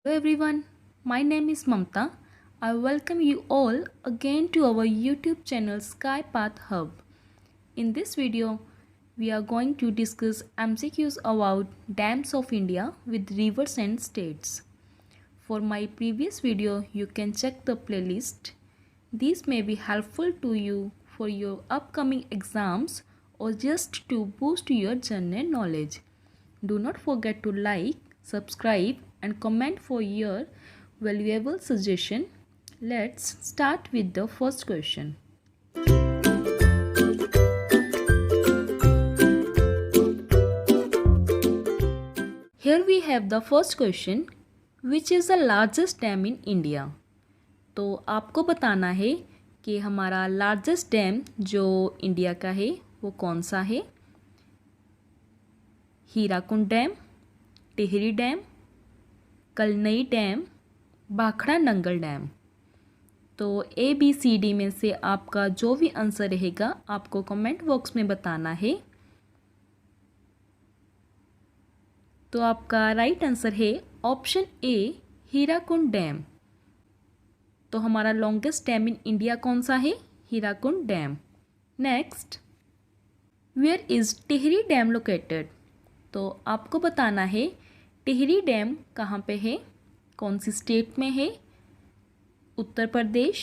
Hello everyone, my name is Mamta. I welcome you all again to our YouTube channel Sky Path Hub. In this video, we are going to discuss MCQs about dams of India with rivers and states. For my previous video, you can check the playlist. These may be helpful to you for your upcoming exams or just to boost your general knowledge. Do not forget to like, subscribe and comment for your valuable suggestion. Let's start with the first question. Here we have the first question, which is the largest dam in India? तो आपको बताना है कि हमारा largest dam जो India का है वो कौन सा है। Hirakud dam, Tehri dam, Kallanai dam, Bhakra Nangal dam. तो ABCD में से आपका जो भी आंसर रहेगा आपको कमेंट बॉक्स में बताना है। तो आपका राइट आंसर है ऑप्शन ए, हीराकुंड डैम। तो हमारा लॉन्गेस्ट डैम इन इंडिया कौन सा है? Hirakud dam. Next, where is Tehri dam located? तो आपको बताना है टिहरी डैम कहाँ पे है, कौन सी स्टेट में है? उत्तर प्रदेश,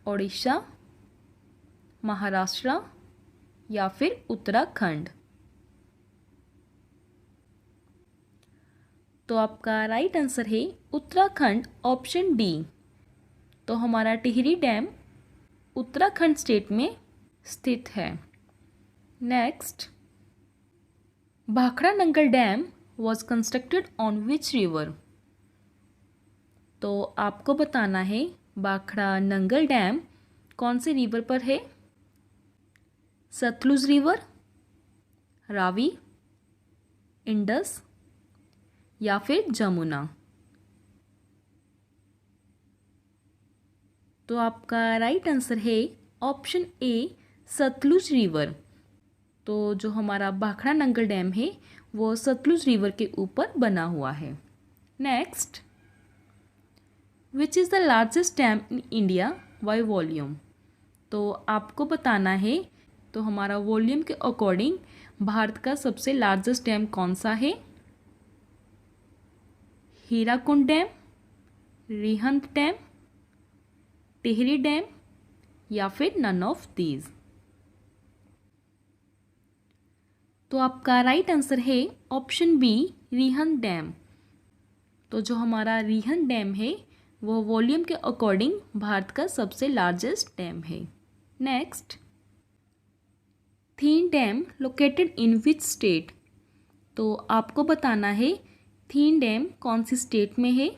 ओडिशा, महाराष्ट्र या फिर उत्तराखंड। तो आपका राइट आंसर है उत्तराखंड, ऑप्शन डी। तो हमारा टिहरी डैम उत्तराखंड स्टेट में स्थित है। Next, Bhakra Nangal dam was constructed on which river? तो आपको बताना है भाखड़ा नंगल डैम कौन से रिवर पर है? सतलुज रिवर, रावी, इंडस या फिर जमुना। तो आपका राइट आंसर है ऑप्शन ए, सतलुज रिवर। तो जो हमारा भाखड़ा नंगल डैम है वो सतलुज रिवर के ऊपर बना हुआ है। Next, which is the largest dam in India by volume? तो आपको बताना है तो हमारा वॉल्यूम के अकॉर्डिंग भारत का सबसे लार्जेस्ट डैम कौन सा है? Hirakud dam, Rihand dam, Tehri dam या फिर नन ऑफ दीज। तो आपका राइट आंसर है ऑप्शन बी, रिहंद डैम। तो जो हमारा रिहंद डैम है वो वॉल्यूम के अकॉर्डिंग भारत का सबसे लार्जेस्ट डैम है। Next, thin dam located in which state? तो आपको बताना है थीन डैम कौन सी स्टेट में है?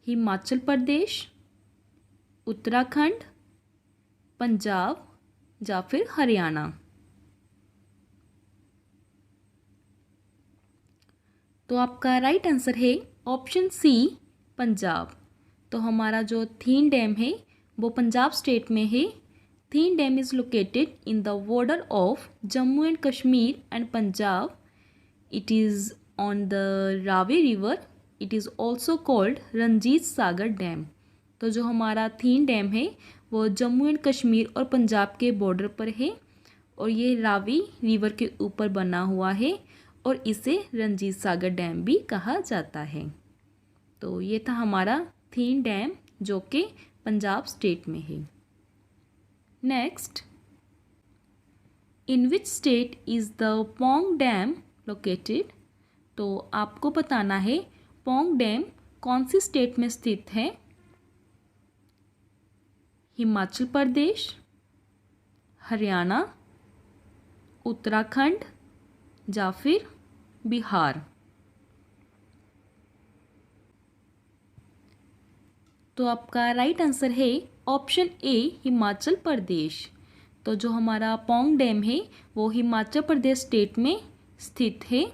हिमाचल प्रदेश, उत्तराखंड, पंजाब या फिर हरियाणा। तो आपका राइट आंसर है ऑप्शन सी, पंजाब। तो हमारा जो थीन डैम है वो पंजाब स्टेट में है। Thein dam is located in the border of Jammu and Kashmir and Punjab. It is on the Ravi river. It is also called Ranjit Sagar dam. तो जो हमारा थीन डैम है वो जम्मू एंड कश्मीर और पंजाब के बॉर्डर पर है और ये रावी रिवर के ऊपर बना हुआ है और इसे रंजीत सागर डैम भी कहा जाता है। तो ये था हमारा थीन डैम जो कि पंजाब स्टेट में है। Next, in which state is the Pong dam located? तो आपको बताना है पोंग डैम कौन सी स्टेट में स्थित है? हिमाचल प्रदेश, हरियाणा, उत्तराखंड या फिर बिहार। तो आपका राइट आंसर है ऑप्शन ए, हिमाचल प्रदेश। तो जो हमारा पोंग डैम है वो हिमाचल प्रदेश स्टेट में स्थित है।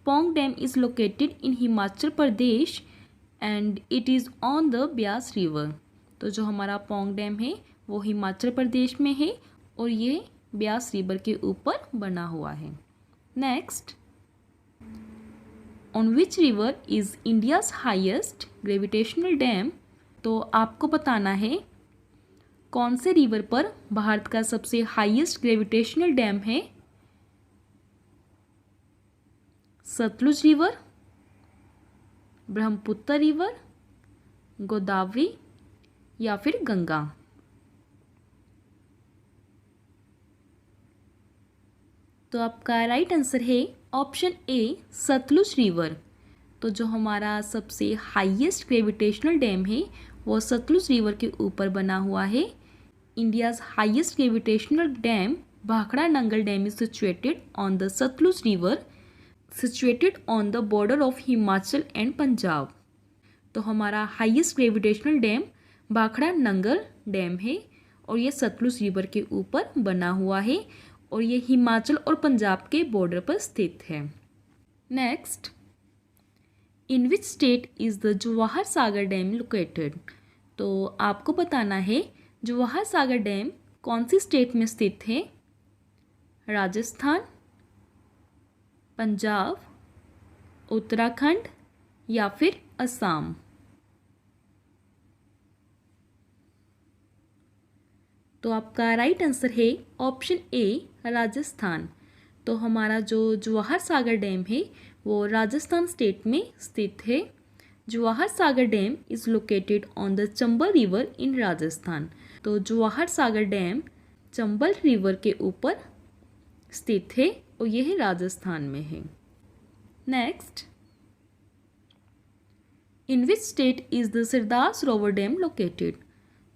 Pong dam is located in Himachal Pradesh and it is on the Beas river. तो जो हमारा पोंग डैम है वो हिमाचल प्रदेश में है और ये ब्यास रिवर के ऊपर बना हुआ है। Next, on which river is India's highest gravitational dam. तो आपको बताना है कौन से रिवर पर भारत का सबसे हाईएस्ट ग्रेविटेशनल डैम है। सतलुज रिवर, ब्रह्मपुत्र रिवर, गोदावरी या फिर गंगा। तो आपका राइट आंसर है ऑप्शन ए सतलुज रिवर। तो जो हमारा सबसे हाईएस्ट ग्रेविटेशनल डैम है वो सतलुज रिवर के ऊपर बना हुआ है। India's highest gravitational dam Bhakra Nangal dam is situated on the Sutlej river, situated on the border of Himachal and Punjab. तो हमारा highest gravitational dam Bhakra Nangal dam है और ये सतलुज रिवर के ऊपर बना हुआ है और ये हिमाचल और पंजाब के बॉर्डर पर स्थित है। Next, in which state is the Jawahar Sagar dam located. तो आपको बताना है जवाहर सागर डैम कौन सी स्टेट में स्थित है। राजस्थान, पंजाब, उत्तराखंड या फिर असम। तो आपका राइट आंसर है ऑप्शन ए राजस्थान। तो हमारा जो जवाहर सागर डैम है वो राजस्थान स्टेट में स्थित है। Jawahar Sagar dam is located on the Chambal river in Rajasthan. तो जवाहर सागर डैम चंबल रिवर के ऊपर स्थित है और यह राजस्थान में है। Next, in which state is the Sardar Sarovar dam located.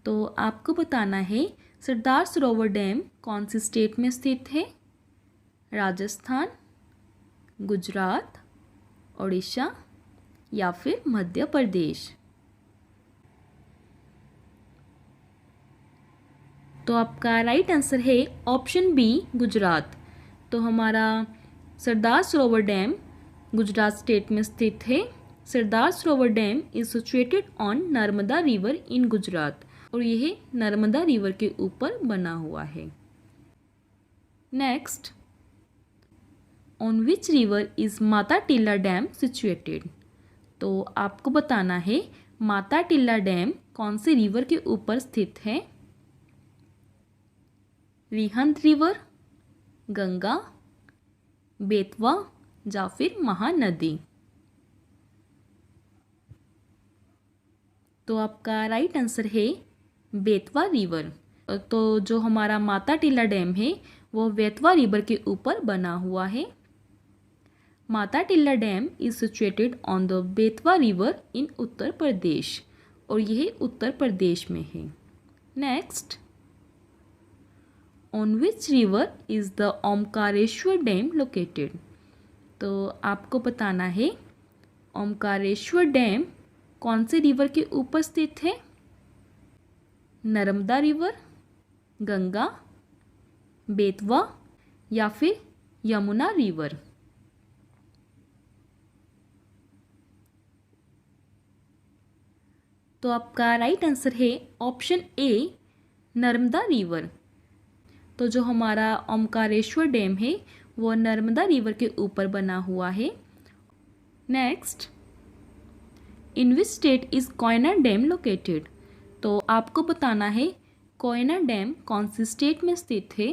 तो आपको बताना है सरदार सरोवर डैम कौन सी स्टेट में स्थित है। राजस्थान, गुजरात, उड़ीसा या फिर मध्य प्रदेश। तो आपका राइट आंसर है ऑप्शन बी गुजरात। तो हमारा सरदार सरोवर डैम गुजरात स्टेट में स्थित है। सरदार Sarovar dam is situated on Narmada river in Gujarat और यह नर्मदा रिवर के ऊपर बना हुआ है। Next, on which river is माता टिल्ला डैम सिचुएटेड। तो आपको बताना है माता टिल्ला डैम कौन से रिवर के ऊपर स्थित है। रिहंद रिवर, गंगा, बेतवा या फिर महानदी। तो आपका राइट आंसर है बेतवा रिवर। तो जो हमारा माता टिल्ला डैम है वो बेतवा रिवर के ऊपर बना हुआ है। Mata Tila dam is situated on the Betwa river in Uttar Pradesh और यह उत्तर प्रदेश में है। Next, on which river is the Omkareshwar dam located. तो आपको बताना है ओमकारेश्वर डैम कौन से रिवर के ऊपर स्थित है। नर्मदा रिवर, गंगा, बेतवा या फिर यमुना रिवर। तो आपका राइट आंसर है ऑप्शन ए नर्मदा रिवर। तो जो हमारा ओमकारेश्वर डैम है वो नर्मदा रिवर के ऊपर बना हुआ है। Next, in which state is Koyna dam located. तो आपको बताना है कोयना डैम कौन सी स्टेट में स्थित है।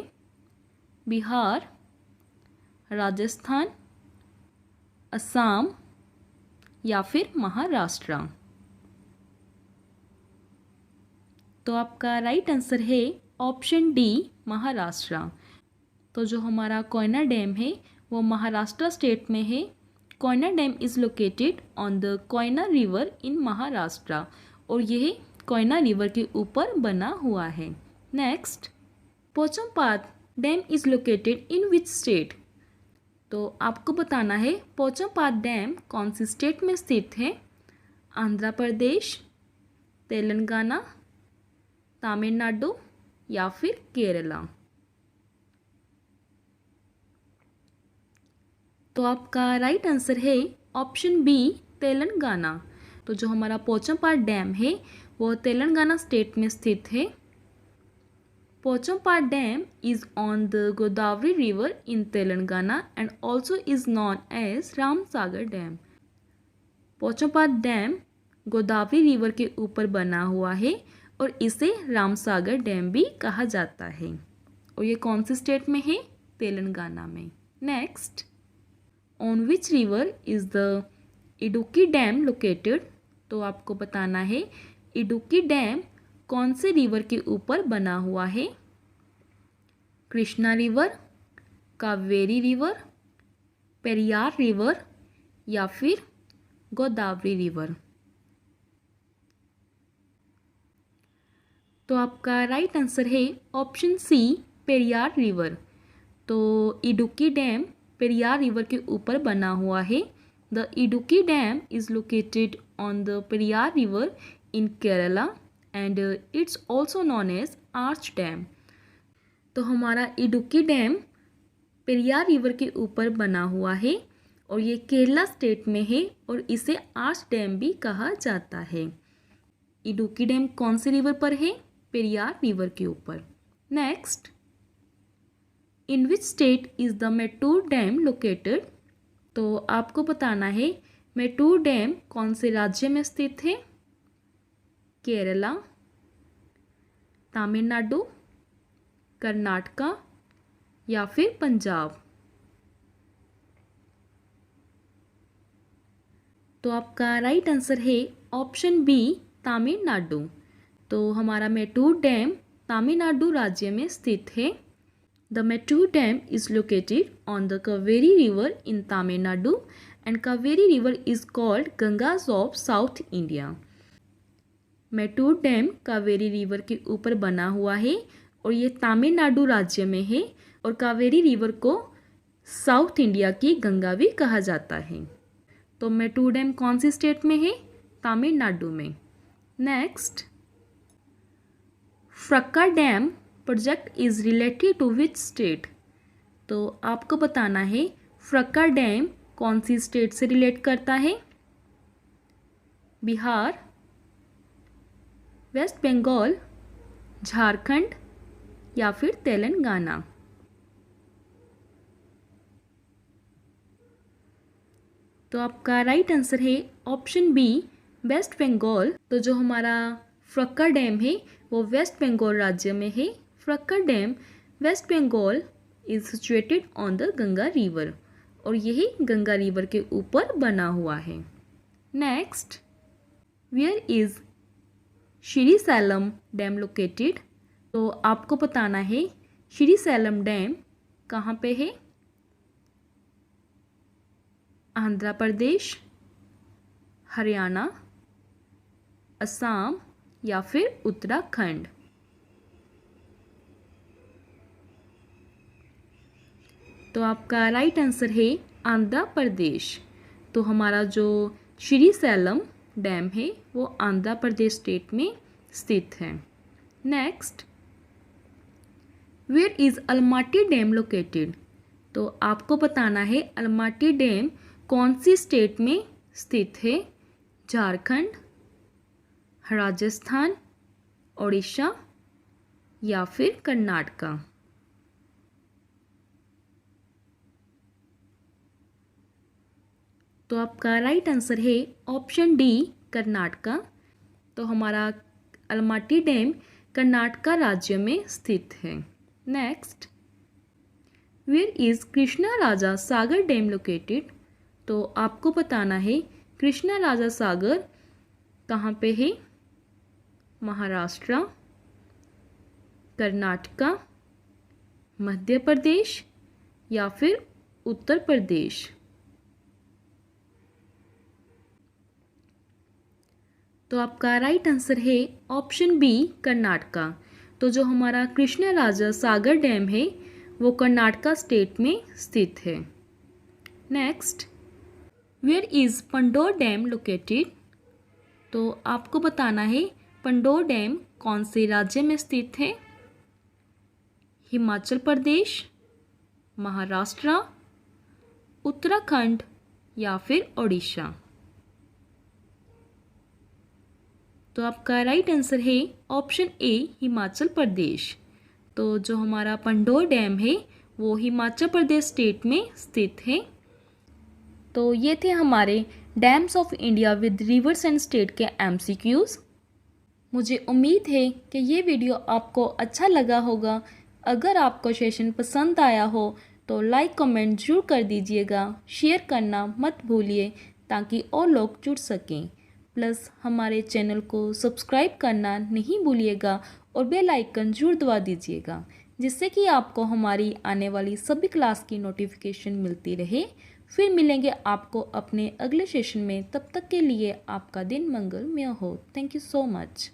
बिहार, राजस्थान, असम या फिर महाराष्ट्र। तो आपका राइट आंसर है ऑप्शन डी महाराष्ट्र। तो जो हमारा कोयना डैम है वो महाराष्ट्र स्टेट में है। Koyna dam is located on the Koyna river in Maharashtra और यह कोयना रिवर के ऊपर बना हुआ है। Next, Pochampad dam is located in which state. तो आपको बताना है पोचमपात डैम कौन सी स्टेट में स्थित है। आंध्र प्रदेश, तेलंगाना, तमिलनाडु या फिर केरला। तो आपका राइट आंसर है ऑप्शन बी तेलंगाना। तो जो हमारा पोचमपात डैम है वो तेलंगाना स्टेट में स्थित है। Pochampad dam is on the Godavari river in Telangana and also is known as Ramsagar dam. Pochampally dam Godavari river के ऊपर बना हुआ है और इसे रामसागर डैम भी कहा जाता है। और ये कौन सी स्टेट में है? तेलंगाना में। Next, on which river is the Idukki dam located? तो आपको बताना है इडुक्की डैम कौन से रिवर के ऊपर बना हुआ है? Krishna river, Kaveri river, Periyar river या फिर गोदावरी रिवर। तो आपका राइट आंसर है ऑप्शन सी, पेरियार रिवर। तो इडुक्की डैम पेरियार रिवर के ऊपर बना हुआ है। The Idukki dam is located on the Periyar river in Kerala and it's also known as arch dam. तो हमारा इडुक्की डैम पेरियार रिवर के ऊपर बना हुआ है और ये केरला स्टेट में है और इसे आर्च डैम भी कहा जाता है। इडुक्की डैम कौन से रिवर पर है? पेरियार रिवर के ऊपर। Next, in which state is the Mettur dam located? तो आपको बताना है मेट्टूर डैम कौन से राज्य में स्थित है? केरला, तमिलनाडु, कर्नाटका या फिर पंजाब। तो आपका राइट आंसर है ऑप्शन बी, तमिलनाडु। तो हमारा मेट्टूर डैम तमिलनाडु राज्य में स्थित है। The Mettur dam is located on the Kaveri river in Tamil Nadu and Kaveri river is called Ganges of South India. Mettur dam Kaveri river के ऊपर बना हुआ है और ये तमिलनाडु राज्य में है और कावेरी रिवर को साउथ इंडिया की गंगा भी कहा जाता है। तो मेट्टूर डैम कौन सी स्टेट में है? तमिलनाडु में। Next, Farakka dam project is related to which state? तो आपको बताना है फ्रक्का डैम कौन सी स्टेट से रिलेट करता है? बिहार, वेस्ट बंगाल, झारखंड या फिर तेलंगाना। तो आपका राइट आंसर है ऑप्शन बी, वेस्ट बंगाल। तो जो हमारा फ्रक्का डैम है वो वेस्ट बंगाल राज्य में है। Farakka dam West Bengal is situated on the Ganga river और यही गंगा रिवर के ऊपर बना हुआ है। Next, where is Srisailam dam located? तो आपको बताना है श्री सैलम डैम कहाँ पे है? आंध्र प्रदेश, हरियाणा, असम या फिर उत्तराखंड। तो आपका राइट आंसर है आंध्र प्रदेश। तो हमारा जो श्री सैलम डैम है वो आंध्र प्रदेश स्टेट में स्थित है। Next, where is Almatti dam located? तो आपको बताना है अलमाटी डैम कौन सी स्टेट में स्थित है? झारखंड, राजस्थान, उड़ीसा या फिर कर्नाटका। तो आपका राइट आंसर है ऑप्शन डी, कर्नाटका। तो हमारा अलमाटी डैम कर्नाटका राज्य में स्थित है। Next, where is Krishna Raja Sagar dam located? तो आपको बताना है कृष्णा राजा सागर कहाँ पे है? महाराष्ट्र, कर्नाटका, मध्य प्रदेश या फिर उत्तर प्रदेश। तो आपका राइट आंसर है ऑप्शन बी, कर्नाटका। तो जो हमारा कृष्णा राजा सागर डैम है वो कर्नाटका स्टेट में स्थित है। Next, where is Pandoh dam located? तो आपको बताना है पंडोर डैम कौन से राज्य में स्थित है? हिमाचल प्रदेश, महाराष्ट्र, उत्तराखंड या फिर उड़ीसा। तो आपका राइट आंसर है ऑप्शन ए, हिमाचल प्रदेश। तो जो हमारा पंडोर डैम है वो हिमाचल प्रदेश स्टेट में स्थित है। तो ये थे हमारे dams of India with reverse and state के MCQs। मुझे उम्मीद है कि ये वीडियो आपको अच्छा लगा होगा। अगर आपको सेशन पसंद आया हो तो लाइक कमेंट जरूर कर दीजिएगा, शेयर करना मत भूलिए ताकि और लोग जुड़ सकें। प्लस हमारे चैनल को सब्सक्राइब करना नहीं भूलिएगा और बेल आइकन जरूर दबा दीजिएगा, जिससे कि आपको हमारी आने वाली सभी क्लास की नोटिफिकेशन मिलती रहे। फिर मिलेंगे आपको अपने अगले सेशन में। तब तक के लिए आपका दिन मंगलमय हो। Thank you so much.